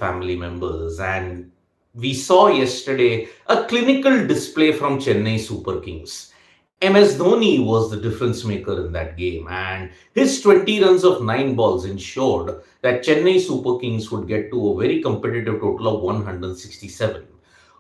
family members. And we saw yesterday a clinical display from Chennai Super Kings. MS Dhoni was the difference maker in that game, and his 20 runs of 9 balls ensured that Chennai Super Kings would get to a very competitive total of 167.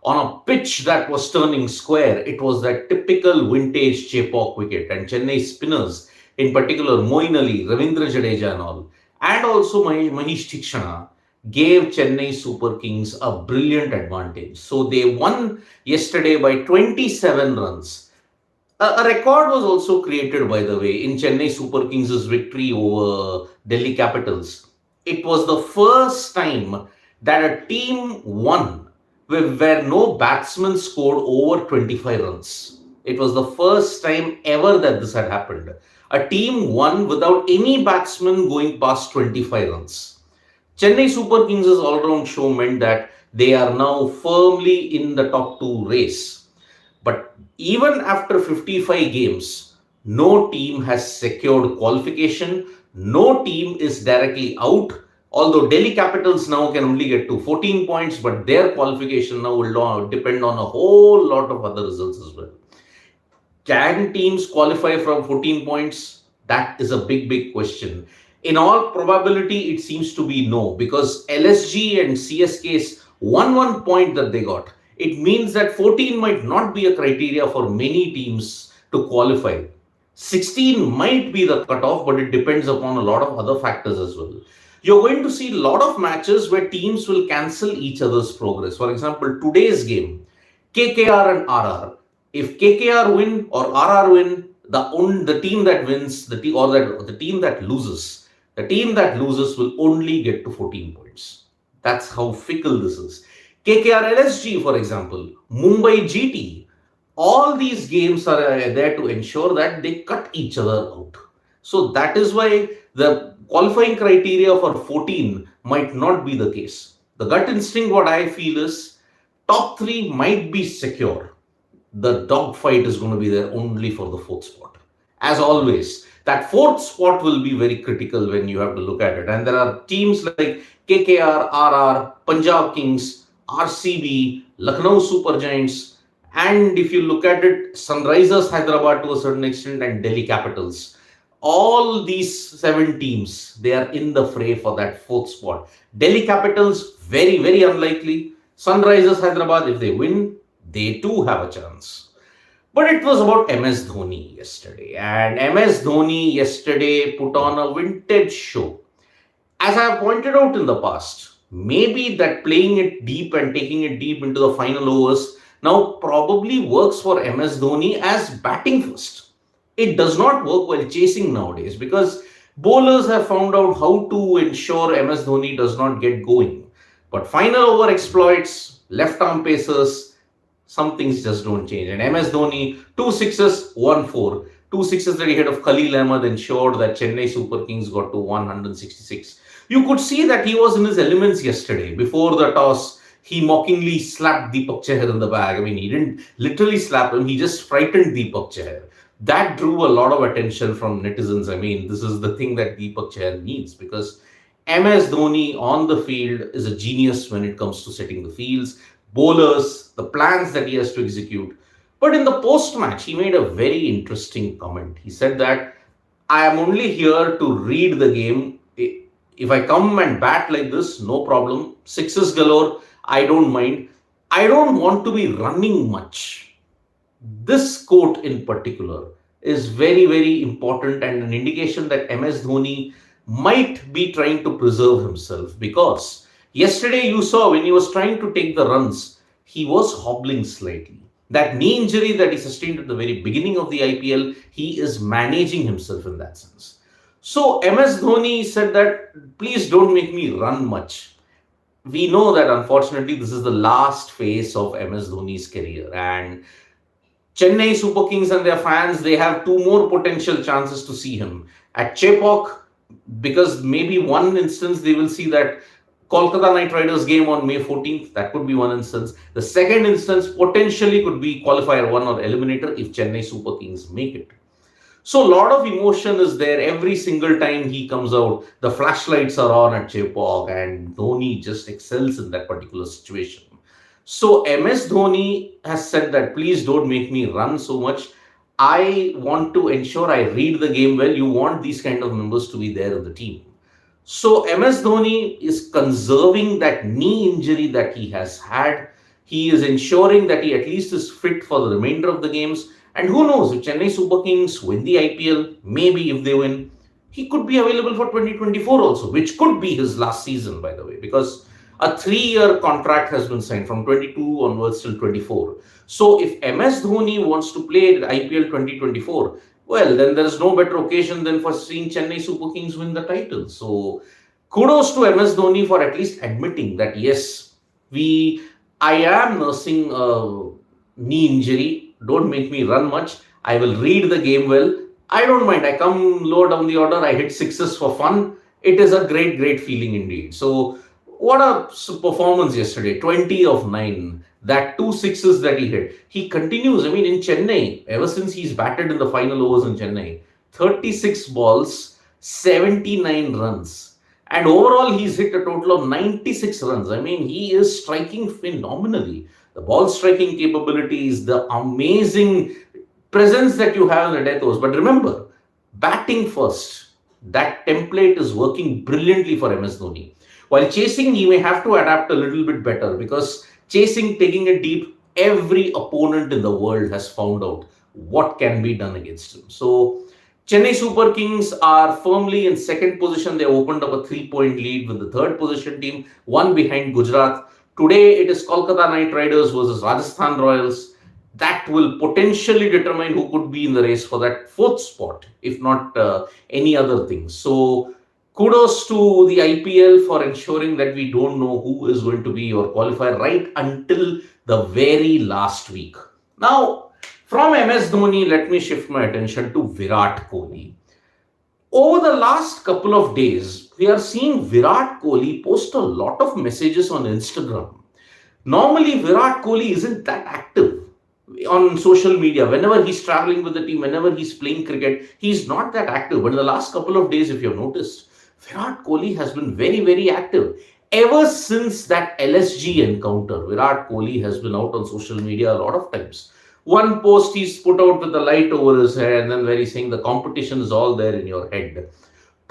On a pitch that was turning square, it was that typical vintage Chepauk wicket, and Chennai spinners, in particular Moeen Ali, Ravindra Jadeja and all, and also Mahesh Thikshana, gave Chennai Super Kings a brilliant advantage. So they won yesterday by 27 runs. A record was also created, by the way, in Chennai Super Kings' victory over Delhi Capitals. It was the first time that a team won where no batsman scored over 25 runs. It was the first time ever that this had happened. A team won without any batsman going past 25 runs. Chennai Super Kings' all-round show meant that they are now firmly in the top 2 race. But even after 55 games, no team has secured qualification. No team is directly out. Although Delhi Capitals now can only get to 14 points, but their qualification now will depend on a whole lot of other results as well. Can teams qualify from 14 points? That is a big, big question. In all probability, it seems to be no, because LSG and CSK's 1 point that they got. It means that 14 might not be a criteria for many teams to qualify. 16 might be the cutoff, but it depends upon a lot of other factors as well. You're going to see a lot of matches where teams will cancel each other's progress. For example, today's game, KKR and RR. If KKR win or RR win, the team that wins, the team that loses will only get to 14 points. That's how fickle this is. KKR LSG, for example, Mumbai GT, all these games are there to ensure that they cut each other out. So that is why the qualifying criteria for 14 might not be the case. The gut instinct, what I feel is top 3 might be secure. The dogfight is going to be there only for the 4th spot. As always, that 4th spot will be very critical when you have to look at it. And there are teams like KKR, RR, Punjab Kings, RCB, Lucknow Super Giants, and if you look at it, Sunrisers Hyderabad to a certain extent, and Delhi Capitals. All these 7 teams, they are in the fray for that 4th spot. Delhi Capitals, very, very unlikely. Sunrisers Hyderabad, if they win, they too have a chance. But it was about MS Dhoni yesterday. And MS Dhoni yesterday put on a vintage show. As I have pointed out in the past, maybe that playing it deep and taking it deep into the final overs now probably works for MS Dhoni as batting first. It does not work while chasing nowadays because bowlers have found out how to ensure MS Dhoni does not get going. But final over exploits, left arm pacers, some things just don't change. And MS Dhoni, 2 sixes, 1 4. 2 sixes that he hit of Khalil Ahmed ensured that Chennai Super Kings got to 166. You could see that he was in his elements yesterday. Before the toss, he mockingly slapped Deepak Chahar in the bag. I mean, he didn't literally slap him, he just frightened Deepak Chahar. That drew a lot of attention from netizens. I mean, this is the thing that Deepak Chahar needs because MS Dhoni on the field is a genius when it comes to setting the fields, bowlers, the plans that he has to execute. But in the post-match, he made a very interesting comment. He said that I am only here to read the game. If I come and bat like this, no problem. Sixes galore, I don't mind. I don't want to be running much. This quote in particular is very, very important and an indication that MS Dhoni might be trying to preserve himself because yesterday you saw when he was trying to take the runs, he was hobbling slightly. That knee injury that he sustained at the very beginning of the IPL, he is managing himself in that sense. So MS Dhoni said that please don't make me run much. We know that unfortunately this is the last phase of MS Dhoni's career and Chennai Super Kings and their fans, they have 2 more potential chances to see him. At Chepauk, because maybe one instance they will see that Kolkata Knight Riders game on May 14th. That could be one instance. The second instance potentially could be qualifier 1 or eliminator if Chennai Super Kings make it. So a lot of emotion is there every single time he comes out. The flashlights are on at Chepok, and Dhoni just excels in that particular situation. So MS Dhoni has said that please don't make me run so much. I want to ensure I read the game well. You want these kind of members to be there in the team. So MS Dhoni is conserving that knee injury that he has had. He is ensuring that he at least is fit for the remainder of the games. And who knows, if Chennai Super Kings win the IPL, maybe if they win, he could be available for 2024 also, which could be his last season, by the way, because a 3-year contract has been signed from 22 onwards till 24. So if MS Dhoni wants to play IPL 2024, well, then there is no better occasion than for seeing Chennai Super Kings win the title. So kudos to MS Dhoni for at least admitting that yes, I am nursing a knee injury. Don't make me run much. I will read the game well. I don't mind. I come lower down the order. I hit sixes for fun. It is a great, great feeling indeed. So what a performance yesterday. 20 of 9. That 2 sixes that he hit. He continues. I mean, in Chennai, ever since he's batted in the final overs in Chennai, 36 balls, 79 runs. And overall, he's hit a total of 96 runs. I mean, he is striking phenomenally. The ball striking capabilities, the amazing presence that you have in the death overs. But remember, batting first, that template is working brilliantly for MS Dhoni. While chasing, he may have to adapt a little bit better because chasing, taking it deep, every opponent in the world has found out what can be done against him. So Chennai Super Kings are firmly in second position. They opened up a 3-point lead with the third position team, one behind Gujarat. Today it is Kolkata Knight Riders versus Rajasthan Royals. That will potentially determine who could be in the race for that fourth spot, if not any other things. So kudos to the IPL for ensuring that we don't know who is going to be your qualifier right until the very last week. Now, from MS Dhoni, let me shift my attention to Virat Kohli. Over the last couple of days, we are seeing Virat Kohli post a lot of messages on Instagram. Normally, Virat Kohli isn't that active on social media. Whenever he's traveling with the team, whenever he's playing cricket, he's not that active. But in the last couple of days, if you've noticed, Virat Kohli has been very, very active. Ever since that LSG encounter, Virat Kohli has been out on social media a lot of times. One post he's put out with the light over his head, and then where he's saying the competition is all there in your head.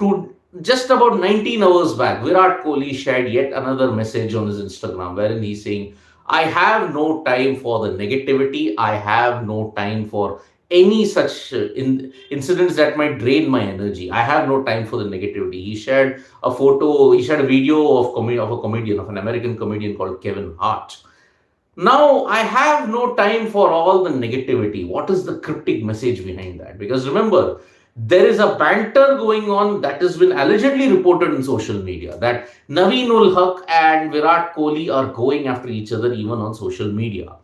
To just about 19 hours back, Virat Kohli shared yet another message on his Instagram wherein he's saying, I have no time for the negativity. I have no time for any such incidents that might drain my energy. I have no time for the negativity. He shared a video of an American comedian called Kevin Hart. Now, I have no time for all the negativity. What is the cryptic message behind that? Because remember, there is a banter going on that has been allegedly reported in social media that Naveen ul Haq and Virat Kohli are going after each other even on social media.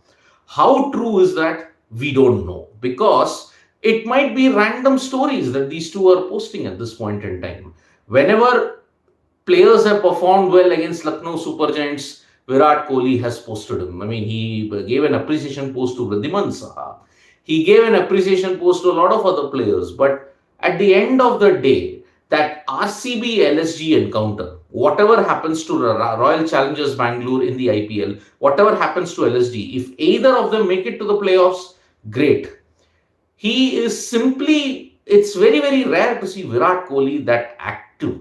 How true is that? We don't know, because it might be random stories that these two are posting at this point in time. Whenever players have performed well against Lucknow Super Giants, Virat Kohli has posted him. I mean, he gave an appreciation post to Wriddhiman Saha. He gave an appreciation post to a lot of other players. But at the end of the day, that RCB LSG encounter, whatever happens to Royal Challengers Bangalore in the IPL, whatever happens to LSG, if either of them make it to the playoffs, great. It's very, very rare to see Virat Kohli that active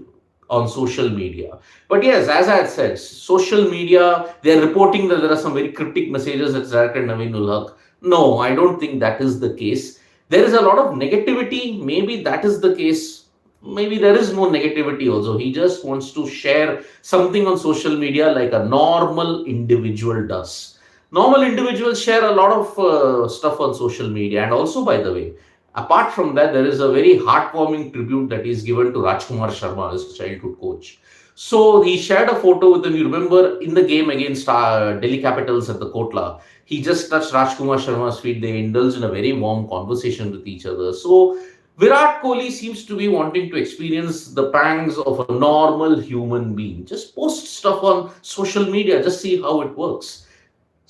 on social media. But yes, as I had said, social media, they're reporting that there are some very cryptic messages that directed Naveen ul Haq. No, I don't think that is the case. There is a lot of negativity. Maybe that is the case. Maybe there is no negativity also. He just wants to share something on social media like a normal individual does. Normal individuals share a lot of stuff on social media. And also, by the way, apart from that, there is a very heartwarming tribute that is given to Rajkumar Sharma, his childhood coach. So he shared a photo with him. You remember in the game against Delhi Capitals at the Kotla, he just touched Rajkumar Sharma's feet. They indulged in a very warm conversation with each other. So Virat Kohli seems to be wanting to experience the pangs of a normal human being. Just post stuff on social media, just see how it works.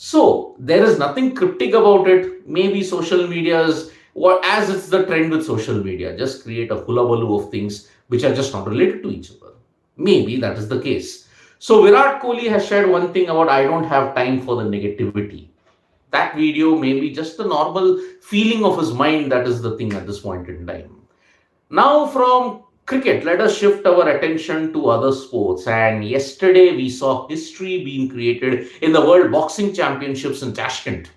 So there is nothing cryptic about it. Maybe social media's or as it's the trend with social media, just create a hullabaloo of things which are just not related to each other. Maybe that is the case. So Virat Kohli has shared one thing about I don't have time for the negativity. That video may be just the normal feeling of his mind. That is the thing at this point in time. Now, from cricket, let us shift our attention to other sports. And yesterday, we saw history being created in the World Boxing Championships in Tashkent.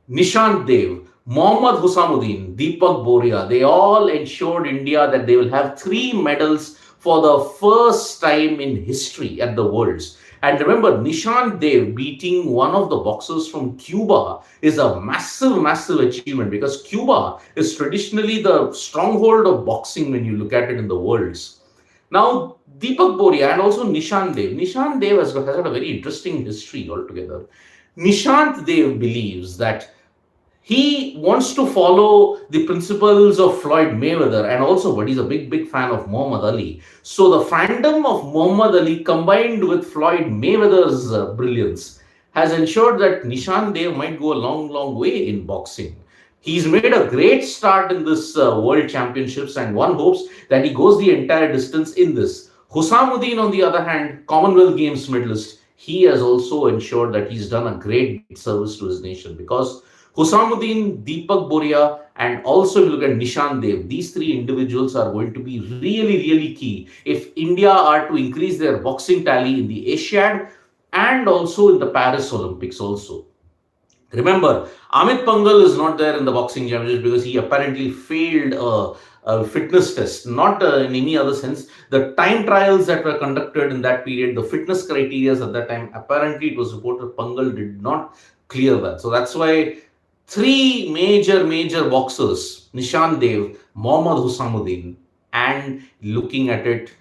Nishant Dev, Mohammad Husamuddin, Deepak Boria, they all ensured India that they will have three medals for the first time in history at the Worlds. And remember, Nishant Dev beating one of the boxers from Cuba is a massive, massive achievement because Cuba is traditionally the stronghold of boxing when you look at it in the Worlds. Now, Deepak Boria and also Nishant Dev. Nishant Dev has had a very interesting history altogether. Nishant Dev believes that he wants to follow the principles of Floyd Mayweather and also, but he's a big, big fan of Muhammad Ali. So the fandom of Muhammad Ali combined with Floyd Mayweather's brilliance has ensured that Nishant Dev might go a long, long way in boxing. He's made a great start in this World Championships, and one hopes that he goes the entire distance in this. Husamuddin, on the other hand, Commonwealth Games medalist, he has also ensured that he's done a great service to his nation because Husamuddin, Deepak Boria, and also if you look at Nishant Dev, these three individuals are going to be really, really key if India are to increase their boxing tally in the Asiad and also in the Paris Olympics also. Remember, Amit Pangal is not there in the boxing championships because he apparently failed a fitness test, not in any other sense. The time trials that were conducted in that period, the fitness criteria at that time, apparently it was reported Pangal did not clear that. So that's why three major boxers, Nishant Dev, Mohammad Husamuddin, and looking at it,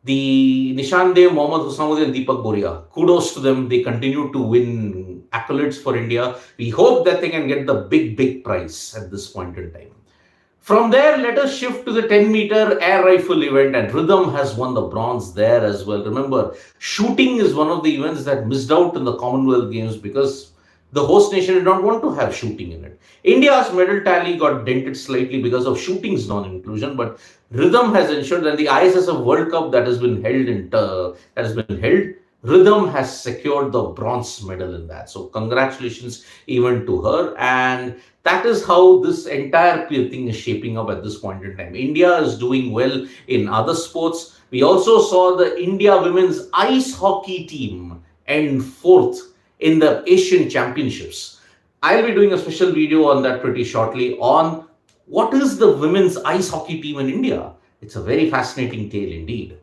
the Nishant Dev, Mohammad Husamuddin, and Deepak Boria, kudos to them. They continue to win accolades for India. We hope that they can get the big prize at this point in time. From there, let us shift to the 10-meter air rifle event, and Rhythm has won the bronze there as well. Remember, shooting is one of the events that missed out in the Commonwealth Games because the host nation did not want to have shooting in it. India's medal tally got dented slightly because of shooting's non-inclusion, but Rhythm has ensured that the ISSF World Cup that has been held, Rhythm has secured the bronze medal in that. So congratulations even to her. And that is how this entire thing is shaping up at this point in time. India is doing well in other sports. We also saw the India women's ice hockey team end fourth in the Asian Championships. I'll be doing a special video on that pretty shortly on what is the women's ice hockey team in India. It's a very fascinating tale indeed.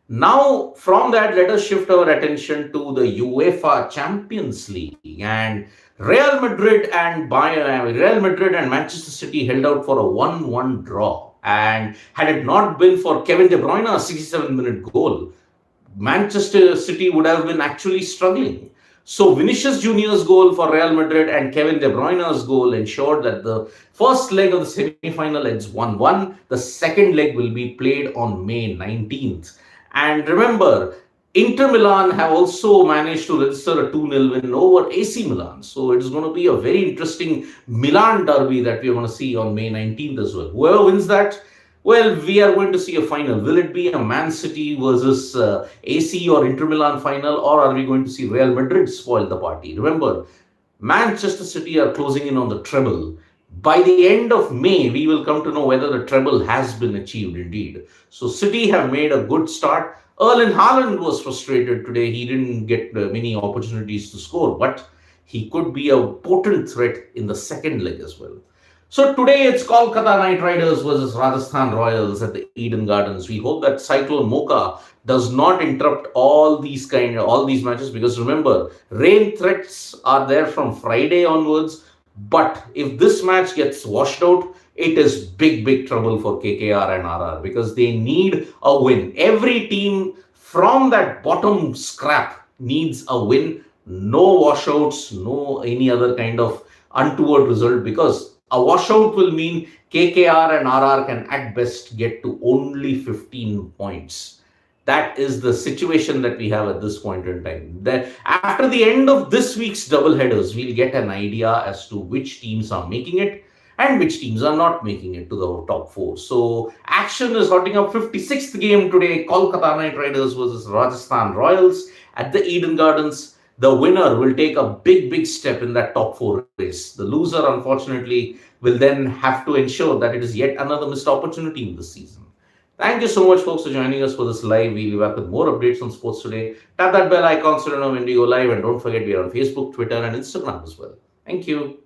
Now, from that, let us shift our attention to the UEFA Champions League. And Real Madrid and Manchester City held out for a 1-1 draw. And had it not been for Kevin De Bruyne's 67-minute goal, Manchester City would have been actually struggling. So Vinicius Junior's goal for Real Madrid and Kevin De Bruyne's goal ensured that the first leg of the semi-final ends 1-1. The second leg will be played on May 19th. And remember, Inter Milan have also managed to register a 2-0 win over AC Milan. So it is going to be a very interesting Milan derby that we are going to see on May 19th as well. Whoever wins that, well, we are going to see a final. Will it be a Man City versus AC or Inter Milan final, or are we going to see Real Madrid spoil the party? Remember, Manchester City are closing in on the treble. By the end of May, we will come to know whether the treble has been achieved indeed. So City have made a good start. Erling Haaland was frustrated today. He didn't get many opportunities to score, but he could be a potent threat in the second leg as well. So today it's Kolkata Knight Riders versus Rajasthan Royals at the Eden Gardens. We hope that Cyclone Mocha does not interrupt all these matches because remember, rain threats are there from Friday onwards. But if this match gets washed out, it is big trouble for KKR and RR because they need a win. Every team from that bottom scrap needs a win. No washouts, no any other kind of untoward result because a washout will mean KKR and RR can at best get to only 15 points. That is the situation that we have at this point in time. That after the end of this week's doubleheaders, we'll get an idea as to which teams are making it. and which teams are not making it to the top four. So action is hotting up. 56th game today, Kolkata Knight Riders versus Rajasthan Royals at the Eden Gardens. The winner will take a big step in that top four race. The loser, unfortunately, will then have to ensure that it is yet another missed opportunity in this season. Thank you so much, folks, for joining us for this live. We'll be back with more updates on sports today. Tap that bell icon so you know when we go live, and don't forget we are on Facebook, Twitter, and Instagram as well. Thank you.